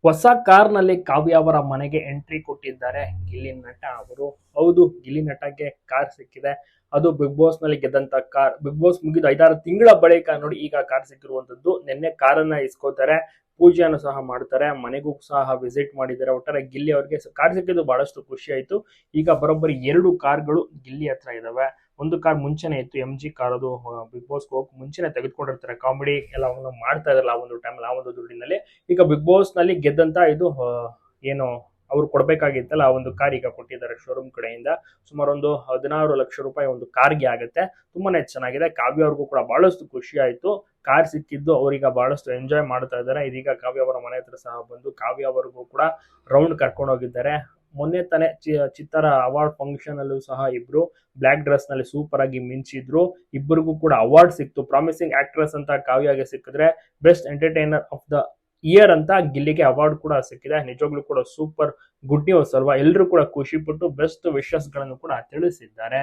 ಹೊಸ ಕಾರ್ನಲ್ಲಿ ಕಾವ್ಯ ಅವರ ಮನೆಗೆ ಎಂಟ್ರಿ ಕೊಟ್ಟಿದ್ದಾರೆ ಗಿಲ್ಲಿ ನಟ ಅವರು. ಹೌದು, ಗಿಲ್ಲಿ ನಟಗೆ ಕಾರ್ ಸಿಕ್ಕಿದೆ. ಅದು ಬಿಗ್ ಬಾಸ್ ನಲ್ಲಿ ಗೆದ್ದಂತ ಕಾರ್. ಬಿಗ್ ಬಾಸ್ ಮುಗಿದು 5-6 ತಿಂಗಳ ಬಳಿಕ ನೋಡಿ ಈಗ ಕಾರ್ ಸಿಕ್ಕಿರುವಂತದ್ದು. ನಿನ್ನೆ ಕಾರನ್ನ ಇಸ್ಕೋತಾರೆ, ಪೂಜೆಯನ್ನು ಸಹ ಮಾಡ್ತಾರೆ, ಮನೆಗೂ ಸಹ ವಿಸಿಟ್ ಮಾಡಿದ್ದಾರೆ. ಒಟ್ಟಾರೆ ಗಿಲ್ಲಿ ಅವರಿಗೆ ಕಾರ್ ಸಿಕ್ಕಿದ್ದು ಬಹಳಷ್ಟು ಖುಷಿ ಆಯ್ತು. ಈಗ ಬರೋಬ್ಬರಿ 2 ಕಾರ್ಗಳು ಗಿಲ್ಲಿ ಹತ್ರ ಇದಾವೆ. ಒಂದು ಕಾರ್ ಮುಂಚೆನೆ ಇತ್ತು, MG ಕಾರ್. ಅದು ಬಿಗ್ ಬಾಸ್ ಹೋಗಕ್ ಮುಂಚೆನೆ ತೆಗೆದುಕೊಂಡಿರ್ತಾರೆ. ಕಾಮಿಡಿ ಎಲ್ಲ ಮಾಡ್ತಾ ಇದ್ರಲ್ಲ ಆ ಒಂದು ಟೈಮ್, ಆ ಒಂದು ದುಡ್ಡಿನಲ್ಲಿ. ಈಗ ಬಿಗ್ ಬಾಸ್ ನಲ್ಲಿ ಗೆದ್ದಂತ ಇದು ಏನು ಅವ್ರು ಕೊಡ್ಬೇಕಾಗಿತ್ತಲ್ಲ ಆ ಒಂದು ಕಾರ್ ಈಗ ಕೊಟ್ಟಿದ್ದಾರೆ ಶೋರೂಮ್ ಕಡೆಯಿಂದ. ಸುಮಾರು ಒಂದು 16 ಲಕ್ಷ ರೂಪಾಯಿ ಒಂದು ಕಾರ್ಗೆ ಆಗುತ್ತೆ. ತುಂಬಾನೇ ಚೆನ್ನಾಗಿದೆ. ಕಾವ್ಯ ಅವ್ರಿಗೂ ಕೂಡ ಬಹಳಷ್ಟು ಖುಷಿ ಆಯ್ತು. ಕಾರ್ ಸಿಕ್ಕಿದ್ದು ಅವ್ರೀಗ ಬಹಳಷ್ಟು ಎಂಜಾಯ್ ಮಾಡ್ತಾ ಇದ್ದಾರೆ. ಇದೀಗ ಕಾವ್ಯ ಅವರ ಮನೆ ಹತ್ರ ಸಹ ಬಂದು ಕಾವ್ಯ ಅವರಿಗೂ ಕೂಡ ರೌಂಡ್ ಕರ್ಕೊಂಡು ಹೋಗಿದ್ದಾರೆ. ಮೊನ್ನೆ ತಾನೇ ಚಿತ್ತರ ಅವಾರ್ಡ್ ಫಂಕ್ಷನ್ ಅಲ್ಲೂ ಸಹ ಇಬ್ರು ಬ್ಲಾಕ್ ಡ್ರೆಸ್ ನಲ್ಲಿ ಸೂಪರ್ ಆಗಿ ಮಿಂಚಿದ್ರು. ಇಬ್ಬರಿಗೂ ಕೂಡ ಅವಾರ್ಡ್ ಸಿಕ್ತು. ಪ್ರಾಮಿಸಿಂಗ್ ಆಕ್ಟ್ರೆಸ್ ಅಂತ ಕಾವ್ಯಗೆ ಸಿಕ್ಕಿದ್ರೆ, best entertainer of the year ಅಂತ ಗಿಲ್ಲಿಗೆ ಅವಾರ್ಡ್ ಕೂಡ ಸಿಕ್ಕಿದೆ. ನಿಜವಾಗ್ಲೂ ಕೂಡ ಸೂಪರ್ ಗುಡ್ ನ್ಯೂಸ್ ಅಲ್ವಾ. ಎಲ್ಲರೂ ಕೂಡ ಖುಷಿ ಪಟ್ಟು ಬೆಸ್ಟ್ ವಿಶಸ್ ಗಳನ್ನು ಕೂಡ ತಿಳಿಸಿದ್ದಾರೆ.